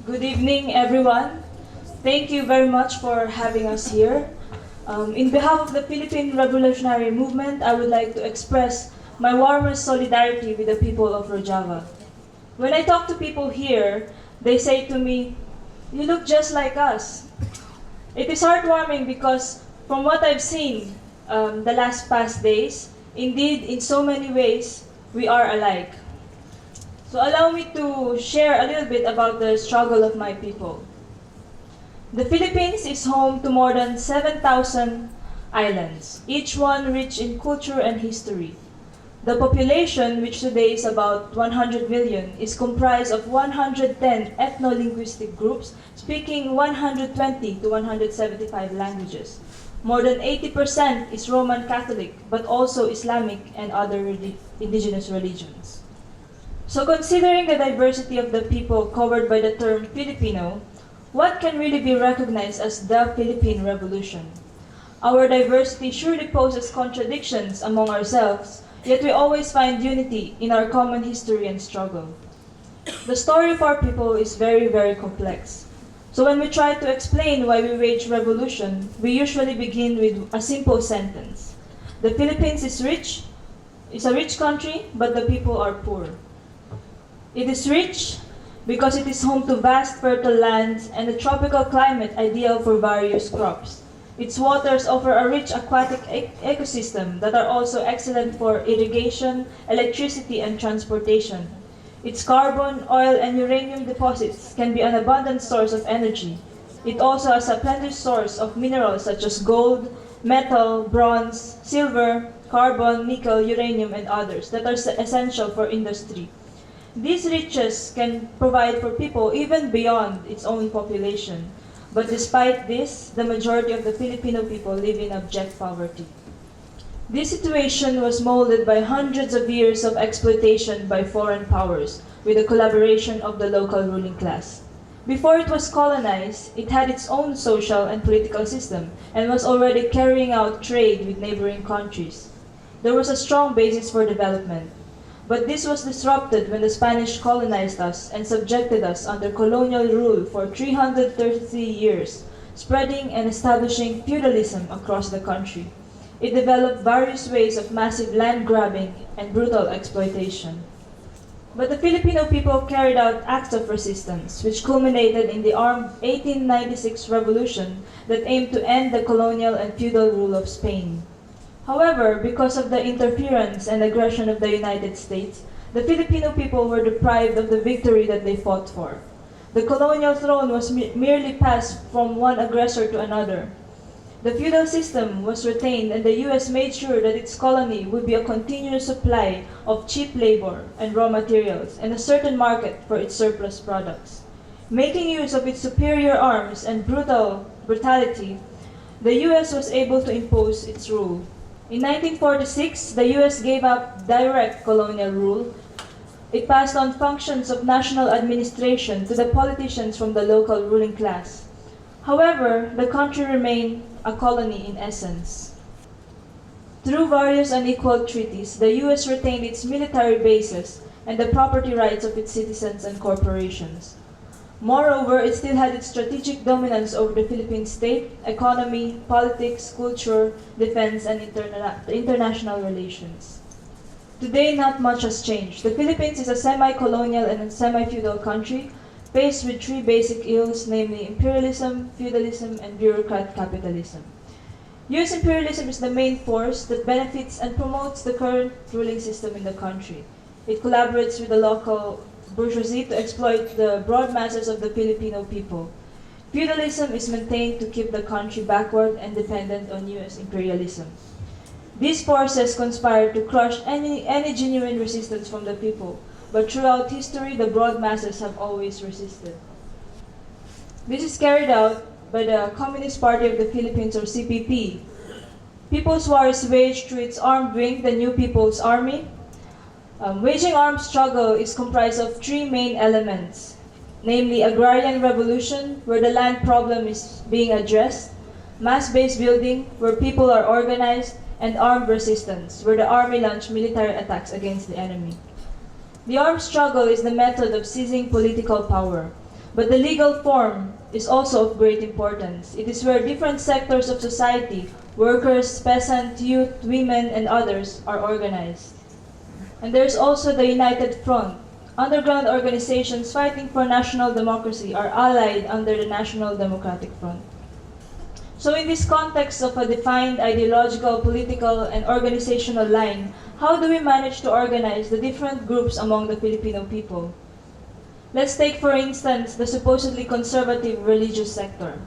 Good evening, everyone. Thank you very much for having us here. In behalf of the Philippine Revolutionary Movement, I would like to express my warmest solidarity with the people of Rojava. When I talk to people here, they say to me, "You look just like us." It is heartwarming because from what I've seen the past days, indeed, in so many ways, we are alike. So allow me to share a little bit about the struggle of my people. The Philippines is home to more than 7,000 islands, each one rich in culture and history. The population, which today is about 100 million, is comprised of 110 ethno-linguistic groups speaking 120 to 175 languages. More than 80% is Roman Catholic, but also Islamic and other indigenous religions. So considering the diversity of the people covered by the term Filipino, what can really be recognized as the Philippine Revolution? Our diversity surely poses contradictions among ourselves, yet we always find unity in our common history and struggle. The story of our people is very, very complex. So when we try to explain why we wage revolution, we usually begin with a simple sentence. The Philippines is a rich country, but the people are poor. It is rich because it is home to vast fertile lands and a tropical climate ideal for various crops. Its waters offer a rich aquatic ecosystem that are also excellent for irrigation, electricity, and transportation. Its carbon, oil, and uranium deposits can be an abundant source of energy. It also has a plentiful source of minerals such as gold, metal, bronze, silver, carbon, nickel, uranium, and others that are essential for industry. These riches can provide for people even beyond its own population. But despite this, the majority of the Filipino people live in abject poverty. This situation was molded by hundreds of years of exploitation by foreign powers with the collaboration of the local ruling class. Before it was colonized, it had its own social and political system and was already carrying out trade with neighboring countries. There was a strong basis for development. But this was disrupted when the Spanish colonized us and subjected us under colonial rule for 333 years, spreading and establishing feudalism across the country. It developed various ways of massive land grabbing and brutal exploitation. But the Filipino people carried out acts of resistance, which culminated in the armed 1896 revolution that aimed to end the colonial and feudal rule of Spain. However, because of the interference and aggression of the United States, the Filipino people were deprived of the victory that they fought for. The colonial throne was merely passed from one aggressor to another. The feudal system was retained and the US made sure that its colony would be a continuous supply of cheap labor and raw materials and a certain market for its surplus products. Making use of its superior arms and brutality, the US was able to impose its rule. In 1946, the US gave up direct colonial rule. It passed on functions of national administration to the politicians from the local ruling class. However, the country remained a colony in essence. Through various unequal treaties, the US retained its military bases and the property rights of its citizens and corporations. Moreover, it still had its strategic dominance over the Philippine state, economy, politics, culture, defense, and international relations. Today, not much has changed. The Philippines is a semi-colonial and semi-feudal country faced with three basic ills, namely imperialism, feudalism, and bureaucrat capitalism. US imperialism is the main force that benefits and promotes the current ruling system in the country. It collaborates with the local bourgeoisie to exploit the broad masses of the Filipino people. Feudalism is maintained to keep the country backward and dependent on US imperialism. These forces conspire to crush any genuine resistance from the people, but throughout history, the broad masses have always resisted. This is carried out by the Communist Party of the Philippines, or CPP. People's War is waged through its armed wing, the New People's Army. Waging armed struggle is comprised of three main elements, namely agrarian revolution, where the land problem is being addressed, mass-based building, where people are organized, and armed resistance, where the army launched military attacks against the enemy. The armed struggle is the method of seizing political power. But the legal form is also of great importance. It is where different sectors of society, workers, peasants, youth, women, and others, are organized. And there's also the United Front. Underground organizations fighting for national democracy are allied under the National Democratic Front. So in this context of a defined ideological, political, and organizational line, how do we manage to organize the different groups among the Filipino people? Let's take, for instance, the supposedly conservative religious sector.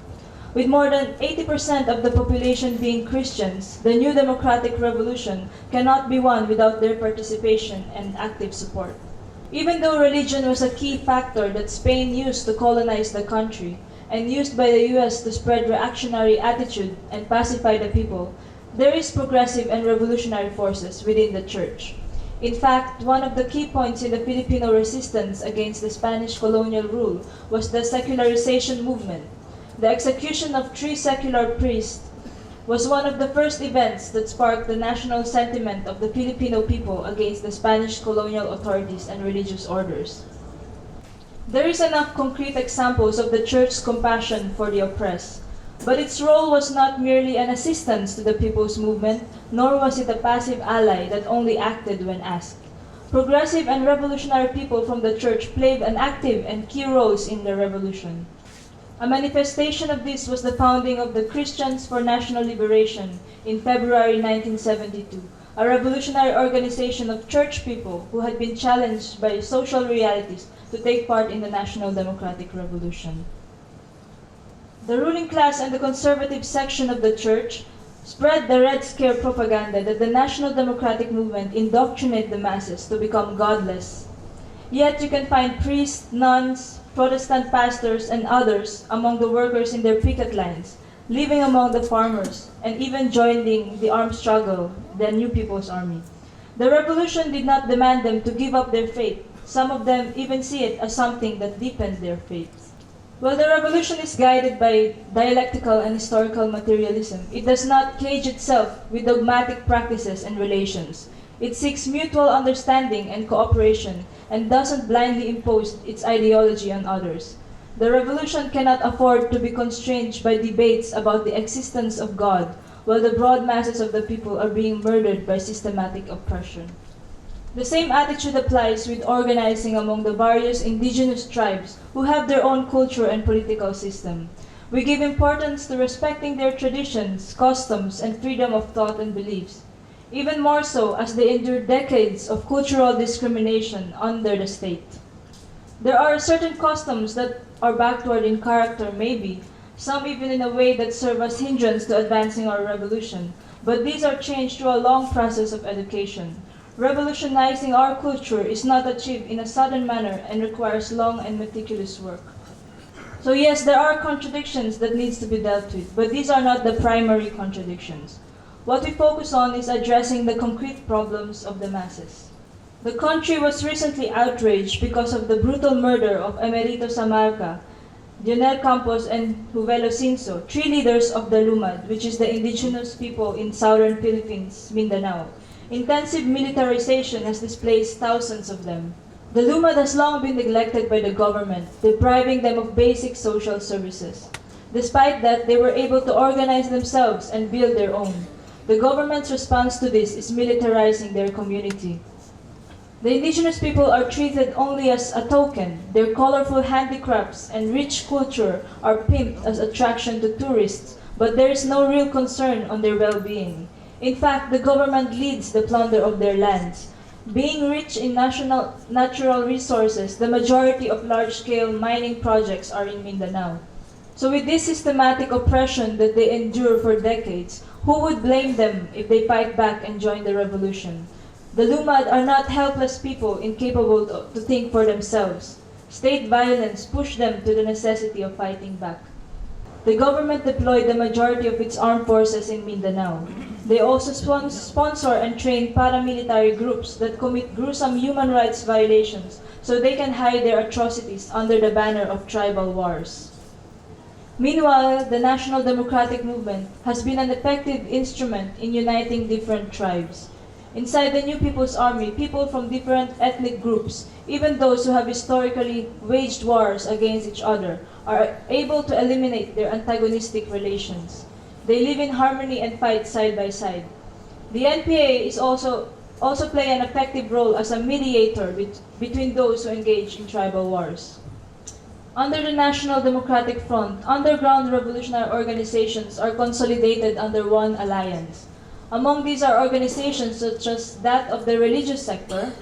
With more than 80% of the population being Christians, the new democratic revolution cannot be won without their participation and active support. Even though religion was a key factor that Spain used to colonize the country, and used by the US to spread reactionary attitude and pacify the people, there is progressive and revolutionary forces within the church. In fact, one of the key points in the Filipino resistance against the Spanish colonial rule was the secularization movement. The execution of 3 secular priests was one of the first events that sparked the national sentiment of the Filipino people against the Spanish colonial authorities and religious orders. There is enough concrete examples of the church's compassion for the oppressed, but its role was not merely an assistance to the people's movement, nor was it a passive ally that only acted when asked. Progressive and revolutionary people from the church played an active and key roles in the revolution. A manifestation of this was the founding of the Christians for National Liberation in February 1972, a revolutionary organization of church people who had been challenged by social realities to take part in the National Democratic Revolution. The ruling class and the conservative section of the church spread the Red Scare propaganda that the National Democratic Movement indoctrinated the masses to become godless. Yet you can find priests, nuns, Protestant pastors, and others among the workers in their picket lines, living among the farmers, and even joining the armed struggle, the New People's Army. The revolution did not demand them to give up their faith. Some of them even see it as something that deepened their faith. While the revolution is guided by dialectical and historical materialism, it does not cage itself with dogmatic practices and relations. It seeks mutual understanding and cooperation and doesn't blindly impose its ideology on others. The revolution cannot afford to be constrained by debates about the existence of God, while the broad masses of the people are being murdered by systematic oppression. The same attitude applies with organizing among the various indigenous tribes who have their own culture and political system. We give importance to respecting their traditions, customs, and freedom of thought and beliefs, even more so as they endure decades of cultural discrimination under the state. There are certain customs that are backward in character maybe, some even in a way that serve as hindrance to advancing our revolution, but these are changed through a long process of education. Revolutionizing our culture is not achieved in a sudden manner and requires long and meticulous work. So yes, there are contradictions that needs to be dealt with, but these are not the primary contradictions. What we focus on is addressing the concrete problems of the masses. The country was recently outraged because of the brutal murder of Emerito Samarca, Dionel Campos, and Juvelo Cinso, 3 leaders of the Lumad, which is the indigenous people in southern Philippines, Mindanao. Intensive militarization has displaced thousands of them. The Lumad has long been neglected by the government, depriving them of basic social services. Despite that, they were able to organize themselves and build their own. The government's response to this is militarizing their community. The indigenous people are treated only as a token. Their colorful handicrafts and rich culture are pimped as attraction to tourists, but there is no real concern on their well-being. In fact, the government leads the plunder of their lands. Being rich in natural resources, the majority of large-scale mining projects are in Mindanao. So with this systematic oppression that they endure for decades, who would blame them if they fight back and join the revolution? The Lumad are not helpless people incapable to think for themselves. State violence pushed them to the necessity of fighting back. The government deployed the majority of its armed forces in Mindanao. They also sponsor and train paramilitary groups that commit gruesome human rights violations so they can hide their atrocities under the banner of tribal wars. Meanwhile, the National Democratic Movement has been an effective instrument in uniting different tribes. Inside the New People's Army, people from different ethnic groups, even those who have historically waged wars against each other, are able to eliminate their antagonistic relations. They live in harmony and fight side by side. The NPA is also play an effective role as a mediator between those who engage in tribal wars. Under the National Democratic Front, underground revolutionary organizations are consolidated under one alliance. Among these are organizations such as that of the religious sector,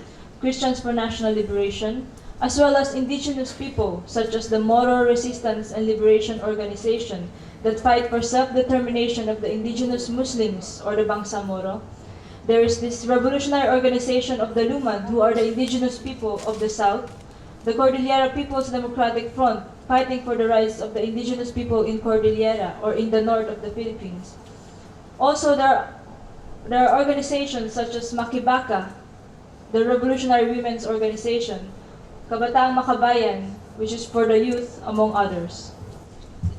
Christians for National Liberation, as well as indigenous people such as the Moro Resistance and Liberation Organization that fight for self-determination of the indigenous Muslims or the Bangsamoro. There is this revolutionary organization of the Luman, who are the indigenous people of the south, the Cordillera People's Democratic Front, fighting for the rights of the indigenous people in Cordillera or in the north of the Philippines. Also, there are organizations such as Makibaka, the Revolutionary Women's Organization, Kabataang Makabayan, which is for the youth, among others.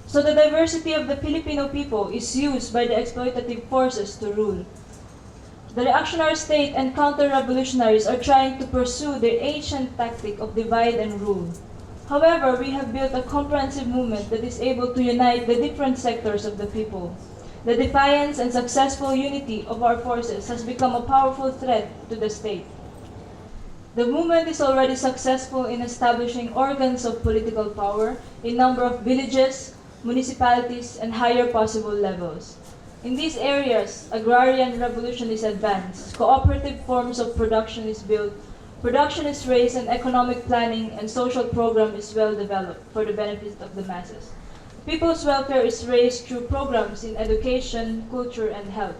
So the diversity of the Filipino people is used by the exploitative forces to rule. The reactionary state and counter-revolutionaries are trying to pursue their ancient tactic of divide and rule. However, we have built a comprehensive movement that is able to unite the different sectors of the people. The defiance and successful unity of our forces has become a powerful threat to the state. The movement is already successful in establishing organs of political power in number of villages, municipalities, and higher possible levels. In these areas, agrarian revolution is advanced, cooperative forms of production is built, production is raised, and economic planning and social program is well developed for the benefit of the masses. People's welfare is raised through programs in education, culture, and health.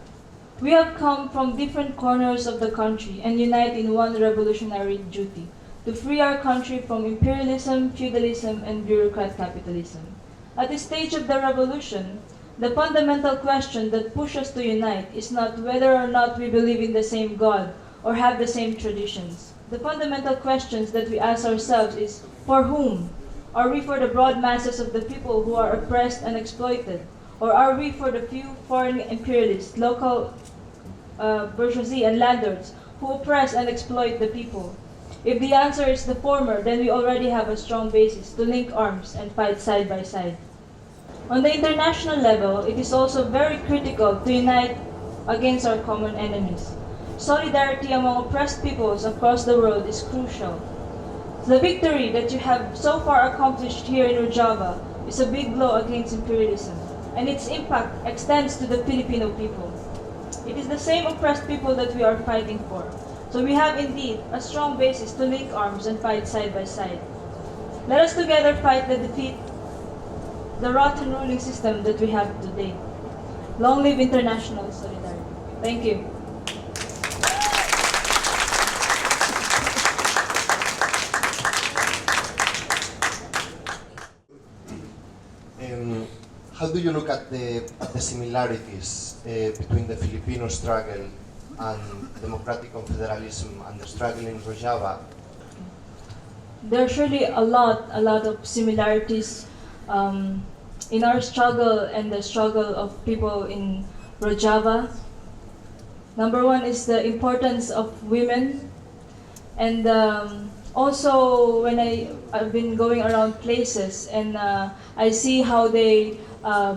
We have come from different corners of the country and unite in one revolutionary duty, to free our country from imperialism, feudalism, and bureaucrat capitalism. At this stage of the revolution, the fundamental question that pushes us to unite is not whether or not we believe in the same God or have the same traditions. The fundamental questions that we ask ourselves is, for whom? Are we for the broad masses of the people who are oppressed and exploited? Or are we for the few foreign imperialists, local bourgeoisie and landlords who oppress and exploit the people? If the answer is the former, then we already have a strong basis to link arms and fight side by side. On the international level, it is also very critical to unite against our common enemies. Solidarity among oppressed peoples across the world is crucial. The victory that you have so far accomplished here in Rojava is a big blow against imperialism, and its impact extends to the Filipino people. It is the same oppressed people that we are fighting for. So we have indeed a strong basis to link arms and fight side by side. Let us together fight the defeat the rotten ruling system that we have today. Long live international solidarity. Thank you. How do you look at the similarities between the Filipino struggle and democratic confederalism and the struggle in Rojava? There are surely a lot of similarities in our struggle and the struggle of people in Rojava. Number one is the importance of women, and also when I've been going around places and I see how they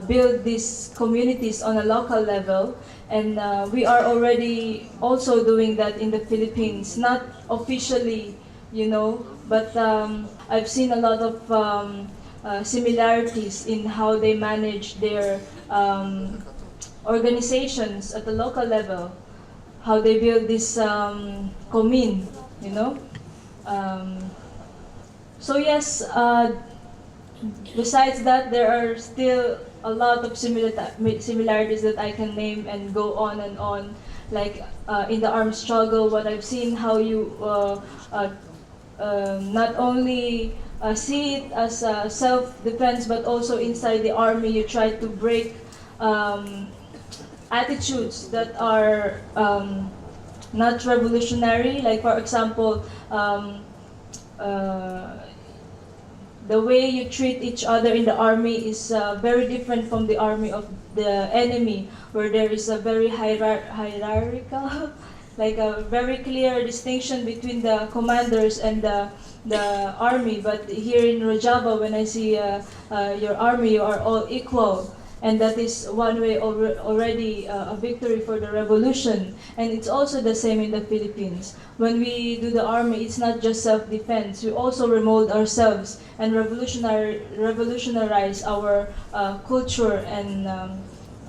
build these communities on a local level, and we are already also doing that in the Philippines, not officially, but I've seen a lot of similarities in how they manage their organizations at the local level, how they build this commune, So yes, besides that, there are still a lot of similarities that I can name and go on and on, like in the armed struggle, what I've seen, how you not only see it as self-defense, but also inside the army you try to break attitudes that are not revolutionary, like for example, the way you treat each other in the army is very different from the army of the enemy, where there is a very hierarchical like a very clear distinction between the commanders and the army. But here in Rojava, when I see your army, you are all equal. And that is one way already a victory for the revolution. And it's also the same in the Philippines. When we do the army, it's not just self-defense. We also remold ourselves and revolutionize our culture and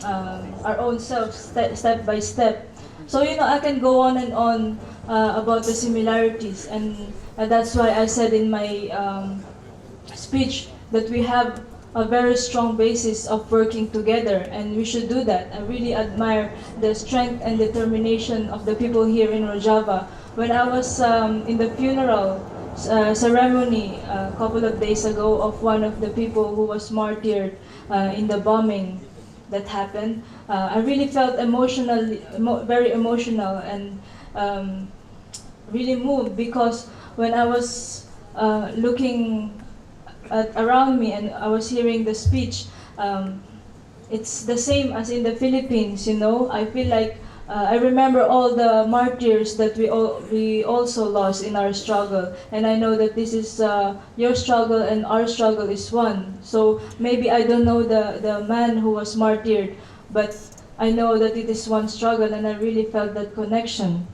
our own selves step by step. So, I can go on and on about the similarities. And that's why I said in my speech that we have a very strong basis of working together, and we should do that. I really admire the strength and determination of the people here in Rojava. When I was in the funeral ceremony a couple of days ago of one of the people who was martyred in the bombing that happened, I really felt very emotional and really moved, because when I was looking around me and I was hearing the speech, it's the same as in the Philippines. I feel like I remember all the martyrs that we also lost in our struggle, and I know that this is your struggle and our struggle is one. So maybe I don't know the man who was martyred, but I know that it is one struggle, and I really felt that connection.